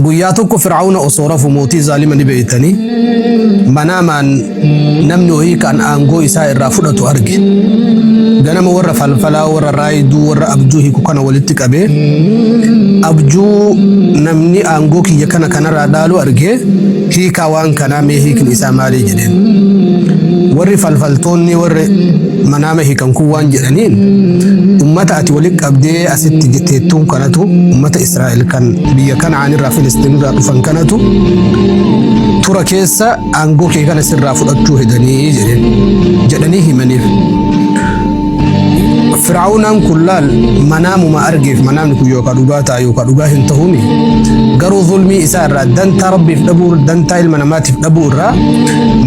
قياتك فرعون أصورف موتي ظالما بيتني مناما نمني وهيك أن أنقو إساء الرافضة أرجي غنم ورا فلفلا ورا رايدو ورا أبجوه كوكنا ولتك أبي أبجو نمني أنقو كي يكنا كنا رادالو أرجي هيك وان كنا مي هيك الإساء مالي جدين وري فلفلتوني وري منامه هيك كوان جدنين أمتا أتي ولك أبدي أست جتيتون كانتو أمتا إسرائيل كان بيا كان عن الرافلسطين رافن كانتو ترى كيسا أنقو كي كان سر رافضتو هدني جدني همنيف فرعون كلال منام ما أرجف منام كي يوكا دوغاتا يوكا دوغا هنتهومي قرو ظلمي إسار دنتا ربي في دبور دنتا المنامات في دبور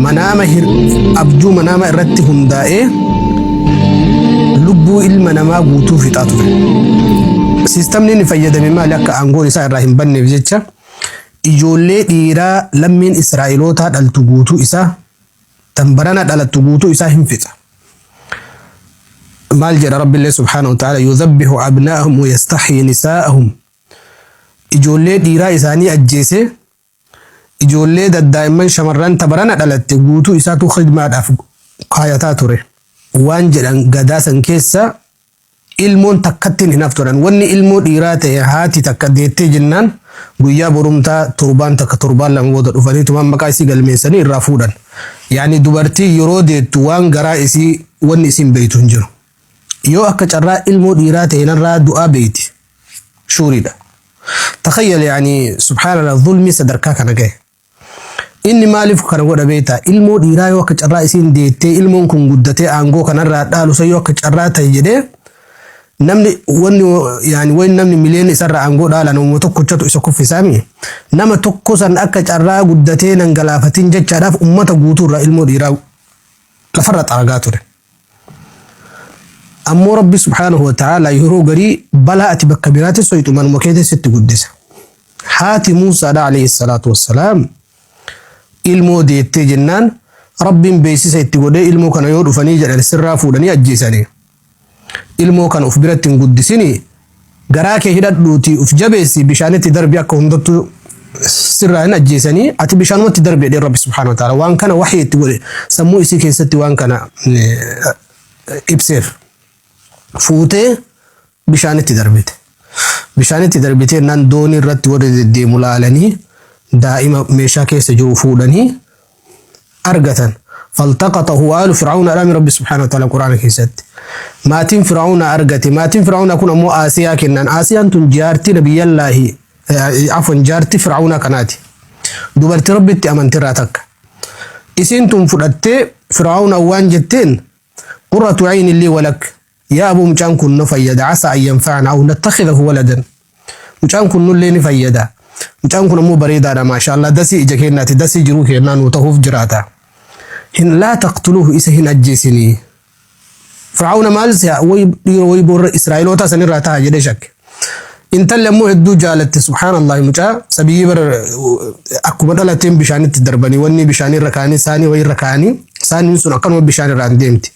منام أبجو منام إرتي هندائي لبو المنام قوتو في تاتو سيستمني نفيد مما لك أنقول إسار راهم بني بجيتشا إجولي إيرا لمن إسرائيلوتا دلتو قوتو إسا تنبرانا دلتو قوتو إسا هنفتا مال جرى رب الله سبحانه وتعالى يذبح أبناءهم ويستحيي نساءهم إجولي ديرا إساني أجيسي إجولي دائما شمران تبرانا دلت قوتو إساتو خدمات قايتاتوري وانجلان قداسا كيسا ilmoon takkattiin hin hafturan wanni ilmoo dhiiraa ta'e haati takka deettee jennaan guyyaa borumtaa torbaan takka torbaan lama booda dhufanii tumaan maqaa isii galmeessanii irraa fuudhan yaani dubartii yeroo deettu waan garaa isii wanni isiin beeytu hin jiru yoo akka carraa ilmoo dhiiraa ta'e narraa du'aa beeyti shuuriidha takhayyal yaani subhaanallah zulmi sadarkaa kana gahe inni maaliif kana godha beeyta ilmoo dhiiraa yoo akka carraa isiin deettee ilmoon kun guddatee aangoo kanarraa dhaalu yoo akka carraa ta'e jedhee namni wanni yani wayn namni mileen isarra angoo dhaala nama tokkochatu isa kuffisaami nama tokko san akka carraa guddatee nan galaafatin jechaadhaaf ummata guutuurra ilmoo dhiiraa lafarra xaragaa ture ammoo rabbi subhanahu wa ta'ala yeroo garii balaa ati bakka biraatti soytu manuma keete sitti guddisa haati Muusaa alayhi salaatu wassalaam ilmoo deettee jennaan rabbiin beeksisa itti godhee ilmoo kana yoo dhufanii jedhan sirraa fuudhanii ajjeesanii ilmoo kan uf biratti hin guddisini garaa kee hidhadhuuti uf jabeessi bishaanitti darbi akka hundattu sirraa hin ajjeesanii ati bishaanumatti darbi jedhee rabbi subhaanahu wa ta'ala waan kana waxii itti godhe sammuu isii keessatti waan kana ibseef fuutee bishaanitti darbite nan doonii irratti warra deddeemu laalanii daa'ima meeshaa keessa jiru fuudhanii argatan فالتقطه آل فرعون أمر رب سبحانه وتعالى القرآن كيست ماتين فرعون أرجتي ماتين فرعون أكون أمو آسيا كنن آسيا أنتم جارتي نبي الله عفوا جارتي فرعون كناتي دوبرت ربي أمنت راتك إسنتم فرت فرعون أوان جتين قرة عين لي ولك يا أبو مجان كن نفيد عسى أن ينفعنا أو نتخذه ولدا مجان كن اللي نفيدا مجان كن أمو بريدا ما شاء الله دسي إجاكيناتي دسي جروك ينان وتهوف جراتا هن لا تقتلوه إسهن أجسني فرعون مالسيا ويبور إسرائيل وتسني راتا جدشك إنت لمو هدو جالت سبحان الله مجا سبيبر أكبر لاتين بشان الدرباني وني بشان الركاني ثاني وي ركاني ثاني سن أكن بشان الرانديمتي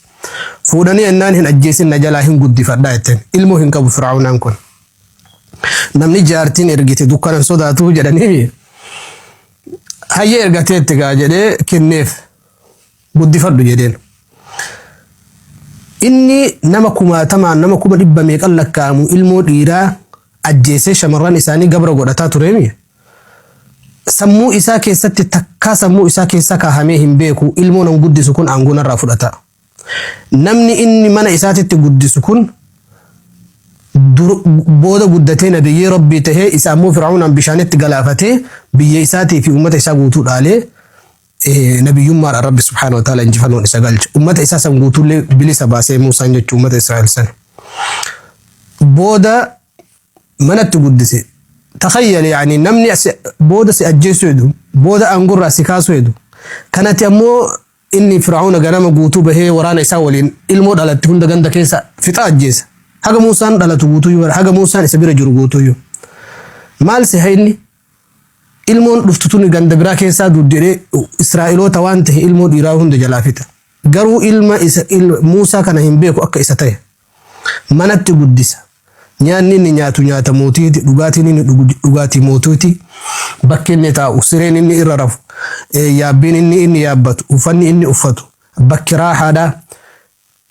فودني أنان هن أجسن نجلاهن قد فدايتن علمو هن كبو فرعون أنكن نمني جارتين إرجتي دكان صداتو جدني هاي إرجتي تجاجدي كنيف بدي فرد جدين إني نمكما تمام نمكما دب ميقال لك كامو إلمو ديرا أجيسي شمران إساني قبر قرأتا تريمي سمو إسا كيسا تتكا سمو إسا كيسا كاهميهم بيكو إلمو نمقود سكون أنقونا رافضتا نمني إني من إساتي تقود سكون بودا قدتين بيي ربي تهي إسامو فرعون بشانت قلافته بيي إساتي في أمة إسا قوتود عليه نبي يوم رب سبحانه وتعالى إنجفانون إسقالج أمة إساسا قوتوا لي بليس باسي موسى نجت أمة إسرائيل سنة بودا من التقدسي تخيل يعني نمني بودا سأجيسو يدو بودا أنقر رأسي كاسو يدو كانت يمو إني فرعون قنام قوتوا به ورانا إساولين المود على التكون دا قند كيسا فتا أجيس حاجة موسى على تقوتوا يو حاجة موسى إسابير جرو قوتوا يو مال سيهيني ilmoon dhuftutun ganda biraa keessaa duddire Israa'eloota waan ta'e ilmoo dhiiraa hunda jalaafita garuu ilma Muusaa kana hin beeku akka isa ta'e manatti guddisa nyaanni inni nyaatu nyaata mootiiti, dhugaatiin inni dhugaatii mootiiti, bakki inni taa'u, sireen inni irra rafu, yaabbiin inni yaabbatu, uffanni inni uffatu, bakki raaxaadha.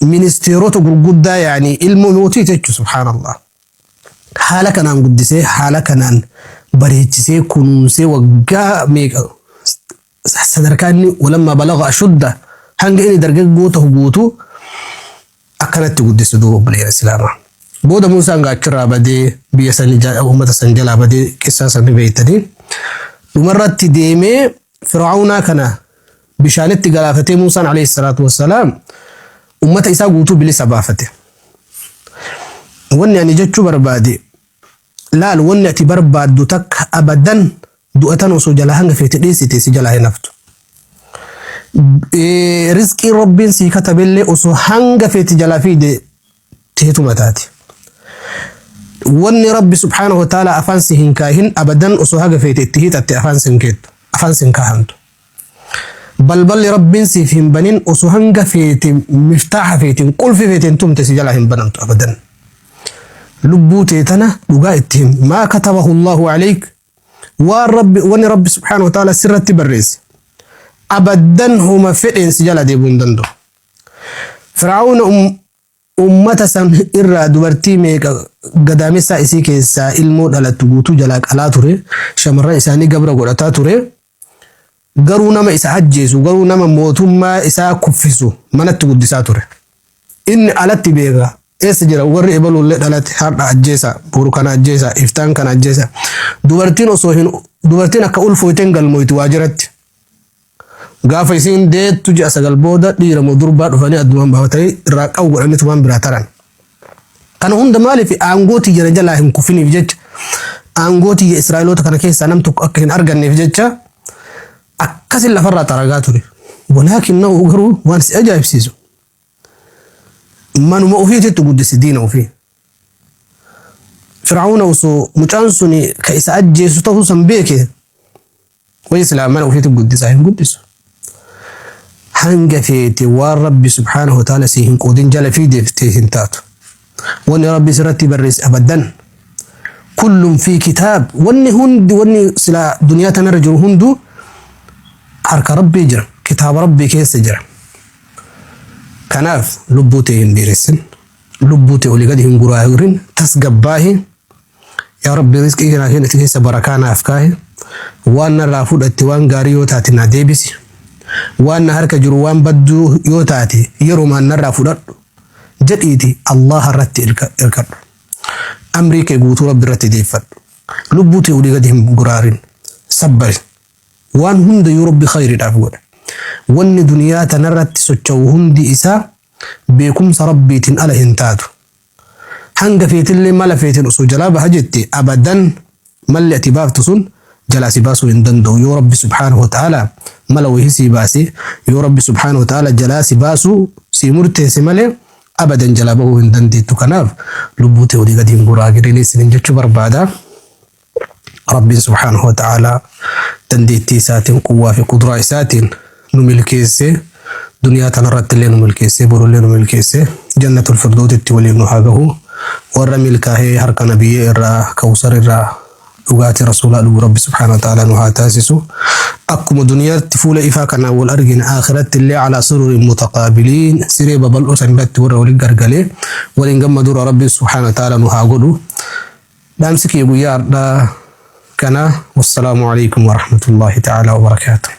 Ministeerota gurguddaa yaani ilmu mootii jechuudha subhaanallah. Haala kanaan guddisee, haala kanaan bareechisee, kunuunsee waggaa meeqa sadarkaa inni walammaa balaga ashudda hanga inni dargaggoota guutuu akkanatti guddise duuba obboleeyyan Islaamaa. Booda Muusaan gaachirraa badee biyya sanii uummata san jalaa badee qissaa sanii beeytanii dhumarratti deemee Fir'aawnaa kana bishaanitti galaafatee Muusaan alayhi salaatu wassalaam ummata isaa guutuu bilisa baafate. Wanni ani jechuu barbaade laal wanni ati barbaaddu takka abadan du'atan osoo jalaa hanga feete dhiisite si jalaa hin haftu. Rizqii Rabbiin sii katabellee osoo hanga feete jalaa fiide teetuma taati. Wanni Rabbi subhaanahu wa ta'ala afaan si hin kaahin abadan osoo haga feete itti hiixatte afaan si hin kaahamtu. balballi rabbiin siif hin banin osoo hanga feete miftaaxa feetiin qulfi feetiin tumte si jalaa hin banamtu abadan. Lubbuu teetana dhugaa ittiin maa katabahu Allahu alayk waan rabbi subhaanahu wa ta'ala sirratti barreesse abadan huma fedheen si jala deebuu hin danda'u. Fir'aawna ummata san irraa dubartii meeqa gadaamessaa isii keessaa ilmoo dhalattu guutuu jalaa qalaa ture, shamarran isaanii gabra godhataa ture. Garuu nama isa ajjeesu, garuu nama mootummaa isaa kuffisu manatti guddisaa ture. Inni alatti beeka eessa jira warri ebalullee dhalate har'a ajjeesa, boru kana ajjeesa, iftaan kana ajjeesa. Dubartiin akka ulfooyteen galmoyti waajiratti. Gaafa isiin deettu ji'a sagal booda dhiira moo durbaa dhufanii addumaan baafatanii irraa qabu godhanii tumaan biraa taran. Kana hunda maaliif aangootii jala jalaa hin kuffiniif jecha, aangootii Israa'eloota kana keessaa nam tokko akka hin arganneef jecha akkasin lafarraa xaragaa ture. Walaakin na'u garuu waan si ajaa'ibsiisu. Manuma ofiititti guddisi diina ofii. Fir'aawna osoo mucaan suni ka isa ajjeesu ta'uu san beeke way islaamana ofiitti guddisaa hin guddisu. Hanga feete waan Rabbi subhaanahu wa ta'ala si hin qoodin jala fiideeftee hin taatu. Wanni Rabbi sirratti barreesse abadan. Kullum fi kitaab wanni sila duniyaa tanarra jiru hundu harka Rabbii jira, kitaaba Rabbii keessa jira. Kanaaf lubbuu ta'e hin dheeressin, lubbuu ta'e olii gadi hin guraahirin, tasgabbaahi. Yaa Rabbi rizqii kana keessa barakaa naaf kaahi. Waan narraa fudhatte waan gaarii yoo taate na deebisi. Waan na harka jiru waan badduu yoo taate yeromaan narraa fudhadhu jedhiiti Allah irratti irkadhu. Amrii kee guutuu Rabbi irratti deeffadhu. Lubbuu ta'e olii gadi hin guraahirin, sabbari. Waan hunda yoo Rabbi khayriidhaaf godha. Wanni duniyaa tanarratti socho'u hundi isaa beekumsa Rabbiitiin ala hin taatu. Hanga feetillee mala feetin osoo jalaa baha jette abadan malli ati baaftu sun jalaa si baasuu hin danda'u. Yoo Rabbi subhaanahu wa ta'ala mala wayii si baase, yoo Rabbi subhaanahu wa ta'ala jalaa si baasuu si murteesse malee abadan jalaa bahuu hin dandeettu. Kanaaf lubbuu ta'e olii gadi hin guraahirin isinin jechuu barbaada. Rabbiin subhaanahu wa ta'ala dandeettii isaatiin quwwaa fi kuduraa isaatiin nu milkeessee duniyaa tanarratti illee nu milkeessee borullee nu milkeessee jannatul firdawsitti waliin nu haa gahu. Warra milkaa'ee harka nabiyyee irraa kawsar irraa dhugaatii rasuulaa dhugu Rabbi subhaanahu wa ta'ala nu haa taasisu. Akkuma duniyaatti fuula ifaa kanaan wal argine akhiratti illee calaa sururin mutaqaabiliin siree babal'oo san irratti warra waliin gargalee waliin gammadura Rabbi subhaanahu wa ta'ala nu haa godhu. Dhaamsi kee guyyaa har'aa كان والسلام عليكم ورحمة الله تعالى وبركاته.